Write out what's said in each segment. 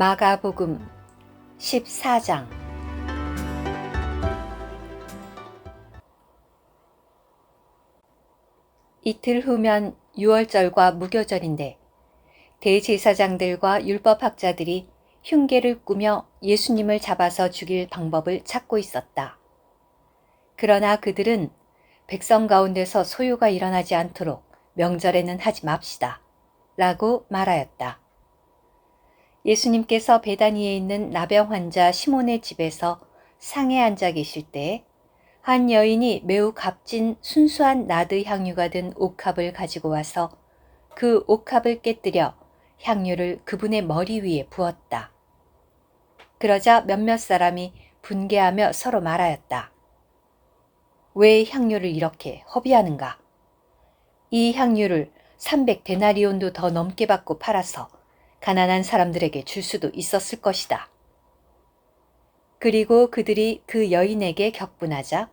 마가복음 14장. 이틀 후면 유월절과 무교절인데 대제사장들과 율법학자들이 흉계를 꾸며 예수님을 잡아서 죽일 방법을 찾고 있었다. 그러나 그들은 백성 가운데서 소요가 일어나지 않도록 명절에는 하지 맙시다 라고 말하였다. 예수님께서 베다니에 있는 나병 환자 시몬의 집에서 상에 앉아 계실 때 한 여인이 매우 값진 순수한 나드 향유가 든 옥합을 가지고 와서 그 옥합을 깨뜨려 향유를 그분의 머리 위에 부었다. 그러자 몇몇 사람이 분개하며 서로 말하였다. 왜 향유를 이렇게 허비하는가? 이 향유를 300데나리온도 더 넘게 받고 팔아서 가난한 사람들에게 줄 수도 있었을 것이다. 그리고 그들이 그 여인에게 격분하자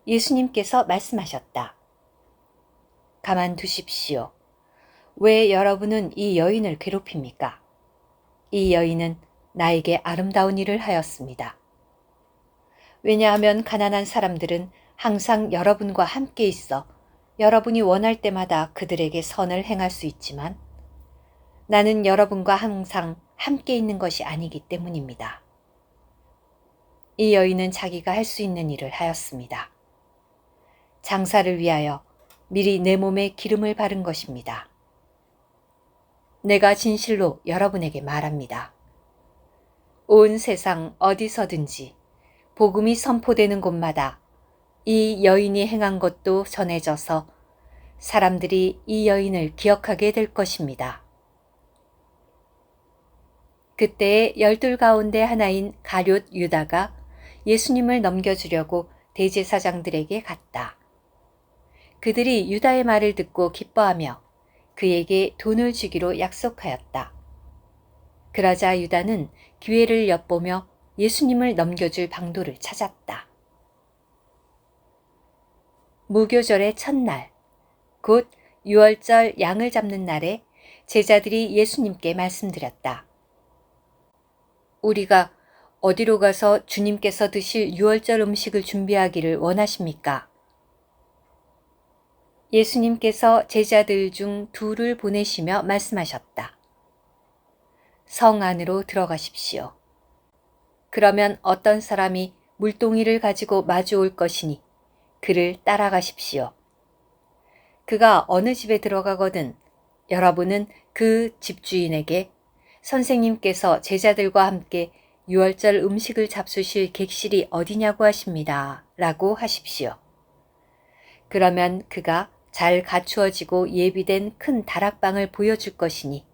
예수님께서 말씀하셨다. 가만두십시오. 왜 여러분은 이 여인을 괴롭힙니까? 이 여인은 나에게 아름다운 일을 하였습니다. 왜냐하면 가난한 사람들은 항상 여러분과 함께 있어 여러분이 원할 때마다 그들에게 선을 행할 수 있지만 나는 여러분과 항상 함께 있는 것이 아니기 때문입니다. 이 여인은 자기가 할 수 있는 일을 하였습니다. 장사를 위하여 미리 내 몸에 기름을 바른 것입니다. 내가 진실로 여러분에게 말합니다. 온 세상 어디서든지 복음이 선포되는 곳마다 이 여인이 행한 것도 전해져서 사람들이 이 여인을 기억하게 될 것입니다. 그때 12 가운데 하나인 가룟 유다가 예수님을 넘겨주려고 대제사장들에게 갔다. 그들이 유다의 말을 듣고 기뻐하며 그에게 돈을 주기로 약속하였다. 그러자 유다는 기회를 엿보며 예수님을 넘겨줄 방도를 찾았다. 무교절의 첫날, 곧 유월절 양을 잡는 날에 제자들이 예수님께 말씀드렸다. 우리가 어디로 가서 주님께서 드실 유월절 음식을 준비하기를 원하십니까? 예수님께서 제자들 중 2를 보내시며 말씀하셨다. 성 안으로 들어가십시오. 그러면 어떤 사람이 물동이를 가지고 마주올 것이니 그를 따라가십시오. 그가 어느 집에 들어가거든 여러분은 그 집주인에게 선생님께서 제자들과 함께 유월절 음식을 잡수실 객실이 어디냐고 하십니다. 라고 하십시오. 그러면 그가 잘 갖추어지고 예비된 큰 다락방을 보여줄 것이니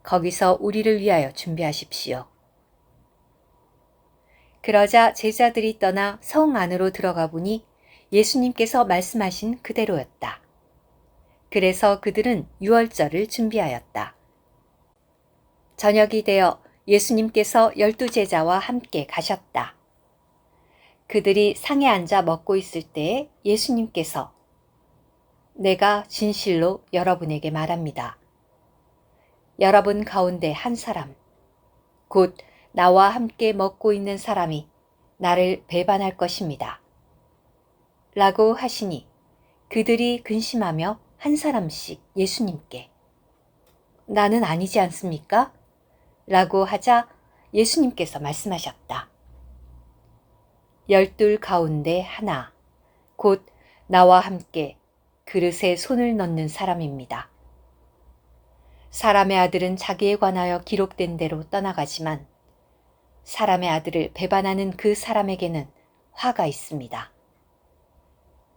거기서 우리를 위하여 준비하십시오. 그러자 제자들이 떠나 성 안으로 들어가 보니 예수님께서 말씀하신 그대로였다. 그래서 그들은 유월절을 준비하였다. 저녁이 되어 예수님께서 12 제자와 함께 가셨다. 그들이 상에 앉아 먹고 있을 때에 예수님께서 내가 진실로 여러분에게 말합니다. 여러분 가운데 한 사람, 곧 나와 함께 먹고 있는 사람이 나를 배반할 것입니다. 라고 하시니 그들이 근심하며 한 사람씩 예수님께 나는 아니지 않습니까? 라고 하자 예수님께서 말씀하셨다. 12 가운데 하나, 곧 나와 함께 그릇에 손을 넣는 사람입니다. 사람의 아들은 자기에 관하여 기록된 대로 떠나가지만 사람의 아들을 배반하는 그 사람에게는 화가 있습니다.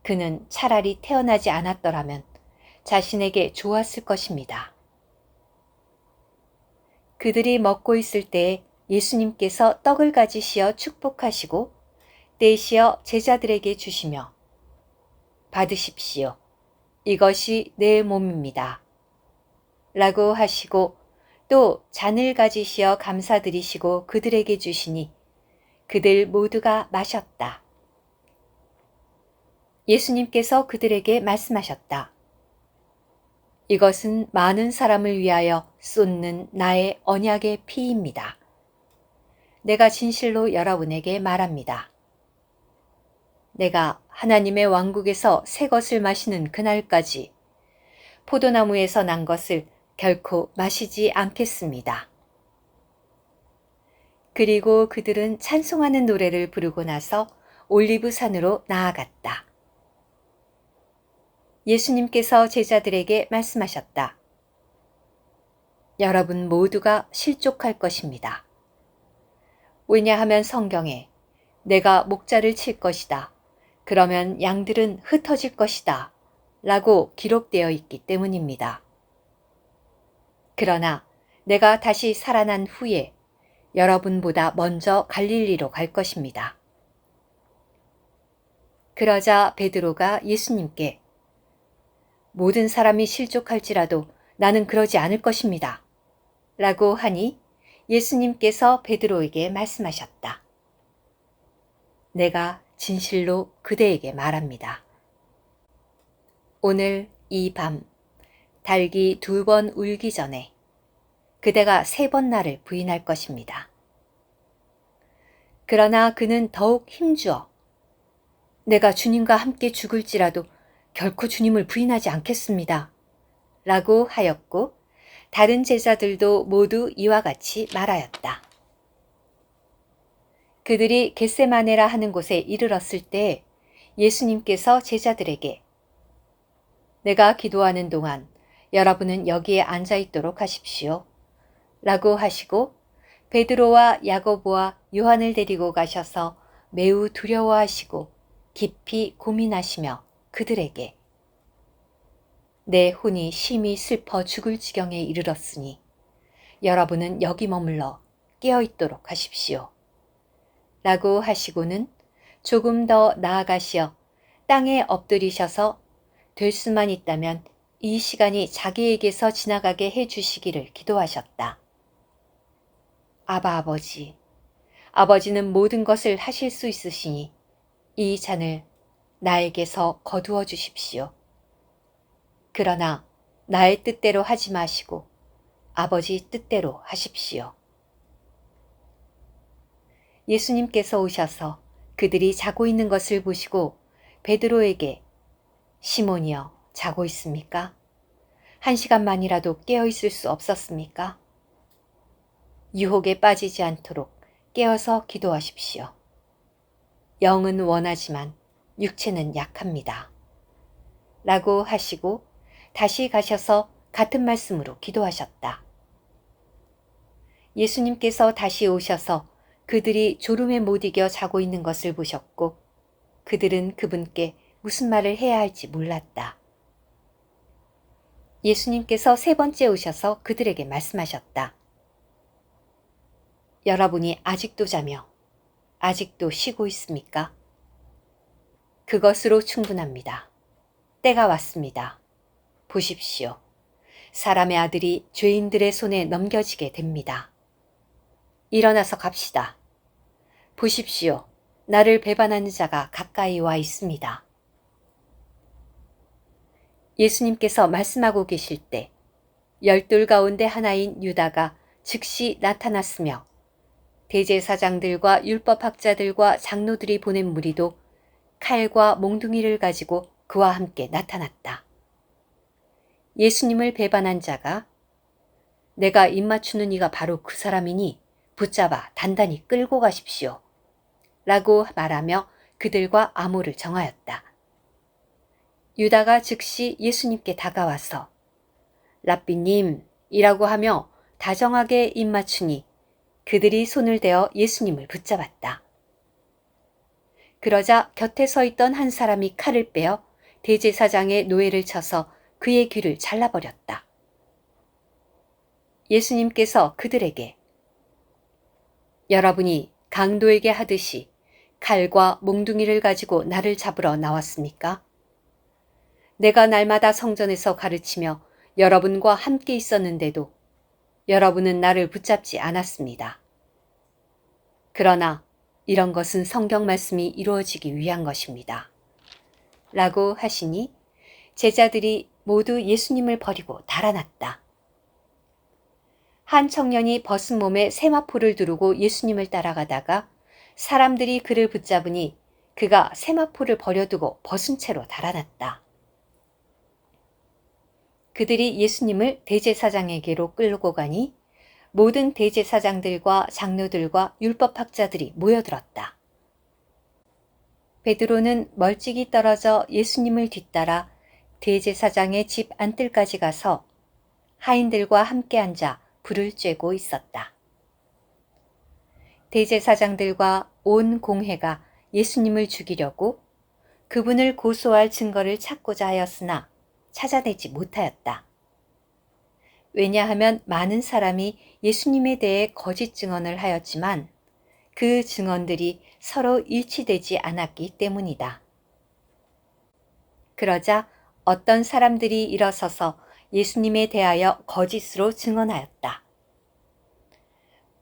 그는 차라리 태어나지 않았더라면 자신에게 좋았을 것입니다. 그들이 먹고 있을 때에 예수님께서 떡을 가지시어 축복하시고 떼시어 제자들에게 주시며 받으십시오. 이것이 내 몸입니다. 라고 하시고 또 잔을 가지시어 감사드리시고 그들에게 주시니 그들 모두가 마셨다. 예수님께서 그들에게 말씀하셨다. 이것은 많은 사람을 위하여 쏟는 나의 언약의 피입니다. 내가 진실로 여러분에게 말합니다. 내가 하나님의 왕국에서 새 것을 마시는 그날까지 포도나무에서 난 것을 결코 마시지 않겠습니다. 그리고 그들은 찬송하는 노래를 부르고 나서 올리브산으로 나아갔다. 예수님께서 제자들에게 말씀하셨다. 여러분 모두가 실족할 것입니다. 왜냐하면 성경에 내가 목자를 칠 것이다. 그러면 양들은 흩어질 것이다. 라고 기록되어 있기 때문입니다. 그러나 내가 다시 살아난 후에 여러분보다 먼저 갈릴리로 갈 것입니다. 그러자 베드로가 예수님께 모든 사람이 실족할지라도 나는 그러지 않을 것입니다. 라고 하니 예수님께서 베드로에게 말씀하셨다. 내가 진실로 그대에게 말합니다. 오늘 이 밤 닭이 2번 울기 전에 그대가 3번 나를 부인할 것입니다. 그러나 그는 더욱 힘주어 내가 주님과 함께 죽을지라도 결코 주님을 부인하지 않겠습니다. 라고 하였고 다른 제자들도 모두 이와 같이 말하였다. 그들이 겟세마네라 하는 곳에 이르렀을 때 예수님께서 제자들에게 내가 기도하는 동안 여러분은 여기에 앉아 있도록 하십시오. 라고 하시고 베드로와 야고보와 요한을 데리고 가셔서 매우 두려워하시고 깊이 고민하시며 그들에게 내 혼이 심히 슬퍼 죽을 지경에 이르렀으니 여러분은 여기 머물러 깨어 있도록 하십시오. 라고 하시고는 조금 더 나아가시어 땅에 엎드리셔서 될 수만 있다면 이 시간이 자기에게서 지나가게 해 주시기를 기도하셨다. 아바 아버지, 아버지는 모든 것을 하실 수 있으시니 이 잔을 나에게서 거두어 주십시오. 그러나 나의 뜻대로 하지 마시고 아버지 뜻대로 하십시오. 예수님께서 오셔서 그들이 자고 있는 것을 보시고 베드로에게 시몬이여 자고 있습니까? 1시간만이라도 깨어 있을 수 없었습니까? 유혹에 빠지지 않도록 깨어서 기도하십시오. 영은 원하지만 육체는 약합니다. 라고 하시고 다시 가셔서 같은 말씀으로 기도하셨다. 예수님께서 다시 오셔서 그들이 졸음에 못 이겨 자고 있는 것을 보셨고 그들은 그분께 무슨 말을 해야 할지 몰랐다. 예수님께서 3번째 오셔서 그들에게 말씀하셨다. 여러분이 아직도 자며 아직도 쉬고 있습니까? 그것으로 충분합니다. 때가 왔습니다. 보십시오. 사람의 아들이 죄인들의 손에 넘겨지게 됩니다. 일어나서 갑시다. 보십시오. 나를 배반하는 자가 가까이 와 있습니다. 예수님께서 말씀하고 계실 때 12 가운데 하나인 유다가 즉시 나타났으며 대제사장들과 율법학자들과 장로들이 보낸 무리도 칼과 몽둥이를 가지고 그와 함께 나타났다. 예수님을 배반한 자가 내가 입맞추는 이가 바로 그 사람이니 붙잡아 단단히 끌고 가십시오. 라고 말하며 그들과 암호를 정하였다. 유다가 즉시 예수님께 다가와서 랍비님 이라고 하며 다정하게 입맞추니 그들이 손을 대어 예수님을 붙잡았다. 그러자 곁에 서 있던 한 사람이 칼을 빼어 대제사장의 노예를 쳐서 그의 귀를 잘라버렸다. 예수님께서 그들에게 여러분이 강도에게 하듯이 칼과 몽둥이를 가지고 나를 잡으러 나왔습니까? 내가 날마다 성전에서 가르치며 여러분과 함께 있었는데도 여러분은 나를 붙잡지 않았습니다. 그러나 이런 것은 성경 말씀이 이루어지기 위한 것입니다. 라고 하시니 제자들이 모두 예수님을 버리고 달아났다. 한 청년이 벗은 몸에 세마포를 두르고 예수님을 따라가다가 사람들이 그를 붙잡으니 그가 세마포를 버려두고 벗은 채로 달아났다. 그들이 예수님을 대제사장에게로 끌고 가니 모든 대제사장들과 장로들과 율법학자들이 모여들었다. 베드로는 멀찍이 떨어져 예수님을 뒤따라 대제사장의 집 안뜰까지 가서 하인들과 함께 앉아 불을 쬐고 있었다. 대제사장들과 온 공회가 예수님을 죽이려고 그분을 고소할 증거를 찾고자 하였으나 찾아내지 못하였다. 왜냐하면 많은 사람이 예수님에 대해 거짓 증언을 하였지만 그 증언들이 서로 일치되지 않았기 때문이다. 그러자 어떤 사람들이 일어서서 예수님에 대하여 거짓으로 증언하였다.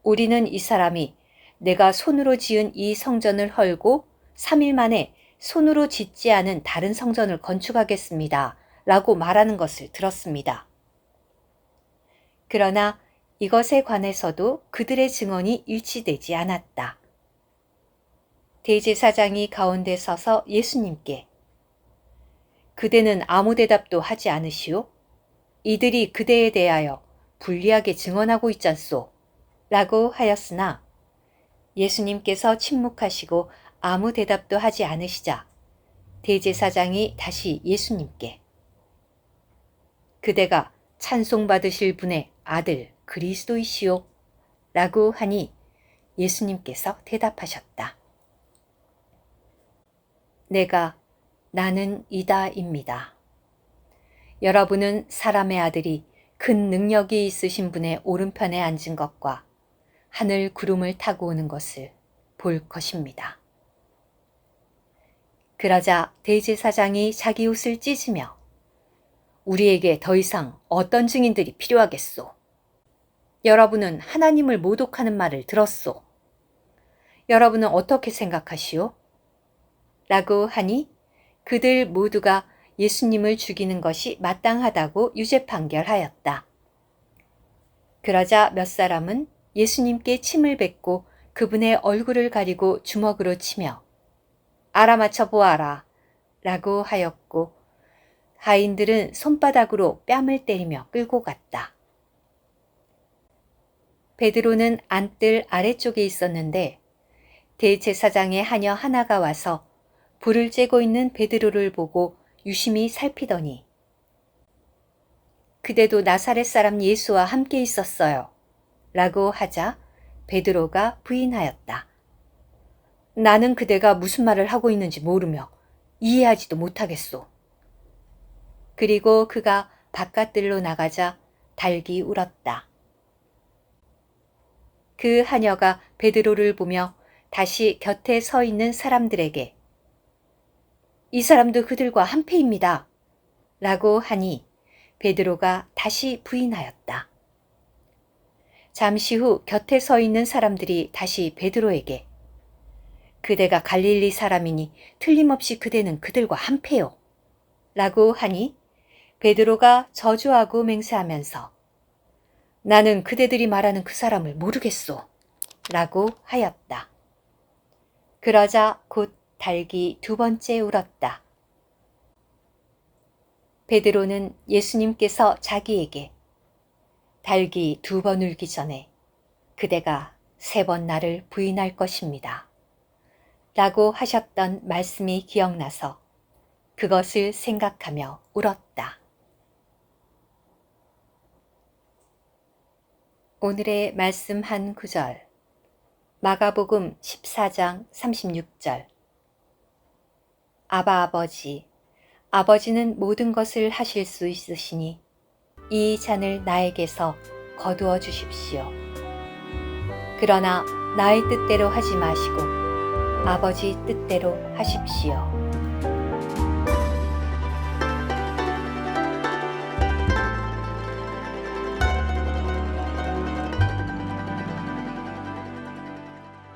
우리는 이 사람이 내가 손으로 지은 이 성전을 헐고 3일 만에 손으로 짓지 않은 다른 성전을 건축하겠습니다. 라고 말하는 것을 들었습니다. 그러나 이것에 관해서도 그들의 증언이 일치되지 않았다. 대제사장이 가운데 서서 예수님께 그대는 아무 대답도 하지 않으시오? 이들이 그대에 대하여 불리하게 증언하고 있잖소? 라고 하였으나 예수님께서 침묵하시고 아무 대답도 하지 않으시자 대제사장이 다시 예수님께 그대가 찬송받으실 분의 아들 그리스도이시오? 라고 하니 예수님께서 대답하셨다. 내가 나는 이다입니다. 여러분은 사람의 아들이 큰 능력이 있으신 분의 오른편에 앉은 것과 하늘 구름을 타고 오는 것을 볼 것입니다. 그러자 대제사장이 자기 옷을 찢으며 우리에게 더 이상 어떤 증인들이 필요하겠소? 여러분은 하나님을 모독하는 말을 들었소. 여러분은 어떻게 생각하시오? 라고 하니 그들 모두가 예수님을 죽이는 것이 마땅하다고 유죄 판결하였다. 그러자 몇 사람은 예수님께 침을 뱉고 그분의 얼굴을 가리고 주먹으로 치며 알아맞혀 보아라 라고 하였고 하인들은 손바닥으로 뺨을 때리며 끌고 갔다. 베드로는 안뜰 아래쪽에 있었는데 대제사장의 하녀 하나가 와서 불을 쬐고 있는 베드로를 보고 유심히 살피더니 그대도 나사렛 사람 예수와 함께 있었어요 라고 하자 베드로가 부인하였다. 나는 그대가 무슨 말을 하고 있는지 모르며 이해하지도 못하겠소. 그리고 그가 바깥들로 나가자 달기 울었다. 그 하녀가 베드로를 보며 다시 곁에 서 있는 사람들에게 이 사람도 그들과 한패입니다. 라고 하니 베드로가 다시 부인하였다. 잠시 후 곁에 서 있는 사람들이 다시 베드로에게 그대가 갈릴리 사람이니 틀림없이 그대는 그들과 한패요. 라고 하니 베드로가 저주하고 맹세하면서 나는 그대들이 말하는 그 사람을 모르겠소. 라고 하였다. 그러자 곧 달기 두 번째 울었다. 베드로는 예수님께서 자기에게 달기 두 번 울기 전에 그대가 3번 나를 부인할 것입니다. 라고 하셨던 말씀이 기억나서 그것을 생각하며 울었다. 오늘의 말씀 한 구절 마가복음 14장 36절 아바 아버지, 아버지는 모든 것을 하실 수 있으시니 이 잔을 나에게서 거두어 주십시오. 그러나 나의 뜻대로 하지 마시고 아버지 뜻대로 하십시오.